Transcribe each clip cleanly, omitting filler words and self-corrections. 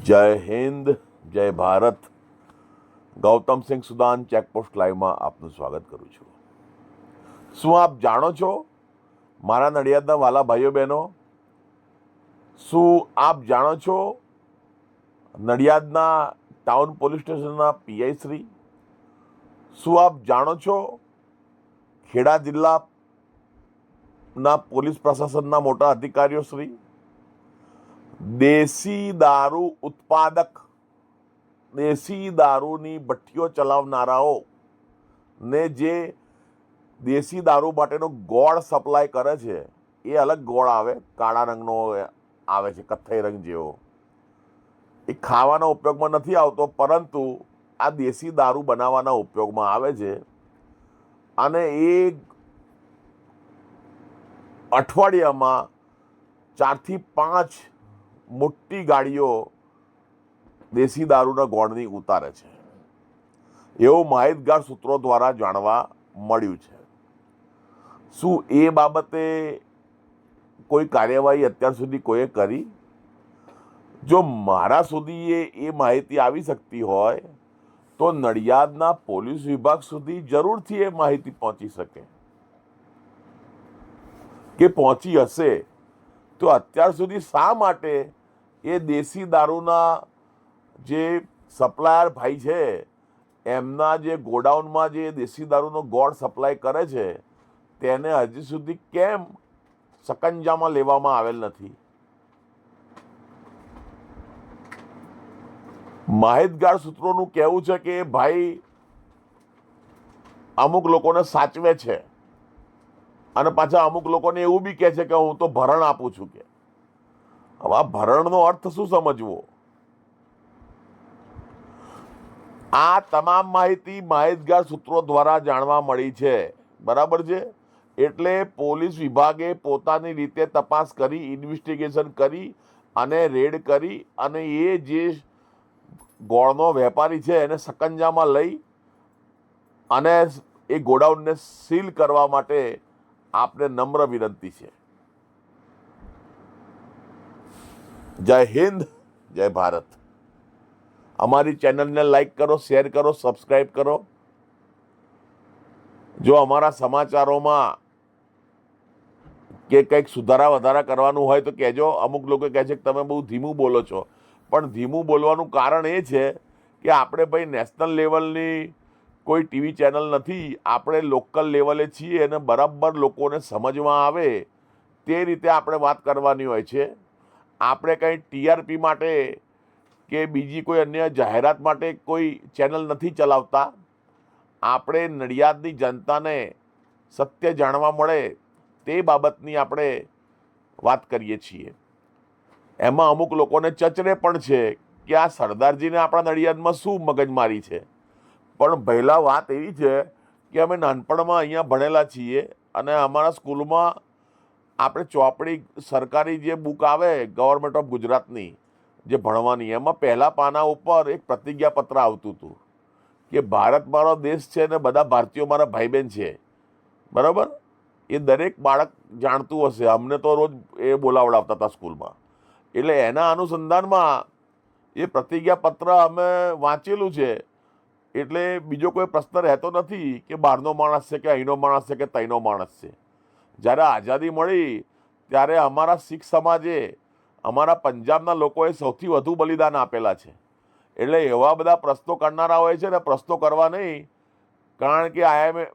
જય હિન્દ, જય Bharat. Gautamsinh Sudan checkpost લાઈવમાં આપનું સ્વાગત કરું છું. શું આપ જાણો છો મારા નડિયાદના વાલા ભાઈઓ બહેનો, શું આપ જાણો છો નડિયાદના ટાઉન પોલીસ સ્ટેશનના પીઆઈ શ્રી? શું આપ જાણો છો ખેડા જિલ્લાના પોલીસ પ્રશાસનના મોટા અધિકારીઓ શ્રી? દેશી દારૂ ઉત્પાદક, દેશી દારૂની ભઠ્ઠીઓ ચલાવનારાઓ ને જે દેશી દારૂ માટેનો ગોળ સપ્લાય કરે છે, એ અલગ ગોળ આવે, કાળા રંગનો આવે છે, કથ્થઈ રંગ જેવો. એ ખાવાના ઉપયોગમાં નથી આવતો, પરંતુ આ દેશી દારૂ બનાવવાના ઉપયોગમાં આવે છે. અને એ અઠવાડિયામાં 4 થી 5 મોટી ગાડીઓ દેશી દારૂના ગોળની ઉતારે છે, એવું માહિતગાર સૂત્રો દ્વારા જાણવા મળ્યું છે. શું એ બાબતે કોઈ કાર્યવાહી અત્યાર સુધી કોઈએ કરી? જો મારા સુધી એ માહિતી આવી શકતી હોય તો નડિયાદના પોલીસ વિભાગ સુધી જરૂરથી એ માહિતી પહોંચી શકે, કે પહોંચી હશે તો અત્યાર સુધી શા માટે એ દેશી દારૂના જે સપ્લાયર ભાઈ છે, એમના જે ગોડાઉનમાં જે દેશી દારૂનો ગોળ સપ્લાય કરે છે, તેને હજી સુધી કેમ સકંજામાં લેવામાં આવેલ નથી? માહિતગાર સૂત્રોનું કહેવું છે કે ભાઈ અમુક લોકોને સાચવે છે, અને પાછા અમુક લોકોને એવું બી કહે છે કે હું તો ભરણ આપું છું. કે હવે આ ભરણનો અર્થ શું સમજવો? આ તમામ માહિતી માહિતગાર સૂત્રો દ્વારા જાણવા મળી છે, બરાબર છે. એટલે પોલીસ વિભાગે પોતાની રીતે તપાસ કરી, ઇન્વેસ્ટિગેશન કરી અને રેડ કરી, અને એ જે ગોળનો વેપારી છે એને સકંજામાં લઈ અને એ ગોડાઉનને સીલ કરવા માટે આપને નમ્ર વિનંતી છે. જય હિન્દ, જય ભારત. અમારી ચેનલને લાઈક કરો, શેર કરો, સબસ્ક્રાઈબ કરો. જો અમારા સમાચારોમાં કે કંઈક સુધારા વધારા કરવાનું હોય તો કહેજો. અમુક લોકો કહે છે કે તમે બહુ ધીમું બોલો છો, પણ ધીમું બોલવાનું કારણ એ છે કે આપણે ભાઈ નેશનલ લેવલની કોઈ ટીવી ચેનલ નથી, આપણે લોકલ લેવલે છીએ, અને બરાબર લોકોને સમજમાં આવે તે રીતે આપણે વાત કરવાની હોય છે. આપણે કંઈ ટીઆરપી માટે કે બીજી કોઈ અન્ય જાહેરાત માટે કોઈ ચેનલ નથી ચલાવતા. આપણે નડિયાદની જનતાને સત્ય જાણવા મળે તે બાબતની આપણે વાત કરીએ છીએ. એમાં અમુક લોકોને ચચરે પણ છે કે આ સરદારજીને આપણા નડિયાદમાં શું મગજમારી છે. પણ પહેલાં વાત એવી છે કે અમે નાનપણમાં અહીંયા ભણેલા છીએ, અને અમારા સ્કૂલમાં આપણે ચોપડી, સરકારી જે બુક આવે ગવર્મેન્ટ ઓફ ગુજરાતની જે ભણવાની, એમાં પહેલા પાના ઉપર એક પ્રતિજ્ઞાપત્ર આવતું હતું કે ભારત મારો દેશ છે ને બધા ભારતીયો મારા ભાઈ બહેન છે, બરાબર? એ દરેક બાળક જાણતું હશે. અમને તો રોજ એ બોલાવડાવતા હતા સ્કૂલમાં. એટલે એના અનુસંધાનમાં એ પ્રતિજ્ઞાપત્ર અમે વાંચેલું છે. એટલે બીજો કોઈ પ્રશ્ન રહેતો નથી કે બહારનો માણસ છે કે અહીંનો માણસ છે કે તઈનો માણસ છે. જ્યારે આઝાદી મળી ત્યારે અમારા શીખ સમાજે, અમારા પંજાબના લોકોએ સૌથી વધુ બલિદાન આપેલા છે. એટલે એવા બધા પ્રશ્નો કરનારા હોય છે ને, પ્રશ્નો કરવા નહીં, કારણ કે આઈ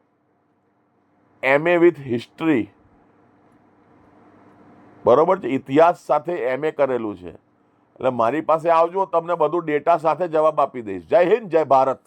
એમ MA વિથ હિસ્ટ્રી, બરોબર છે, ઇતિહાસ સાથે MA કરેલું છે. એટલે મારી પાસે આવજો, તમને બધું ડેટા સાથે જવાબ આપી દઈશ. જય હિન્દ, જય ભારત.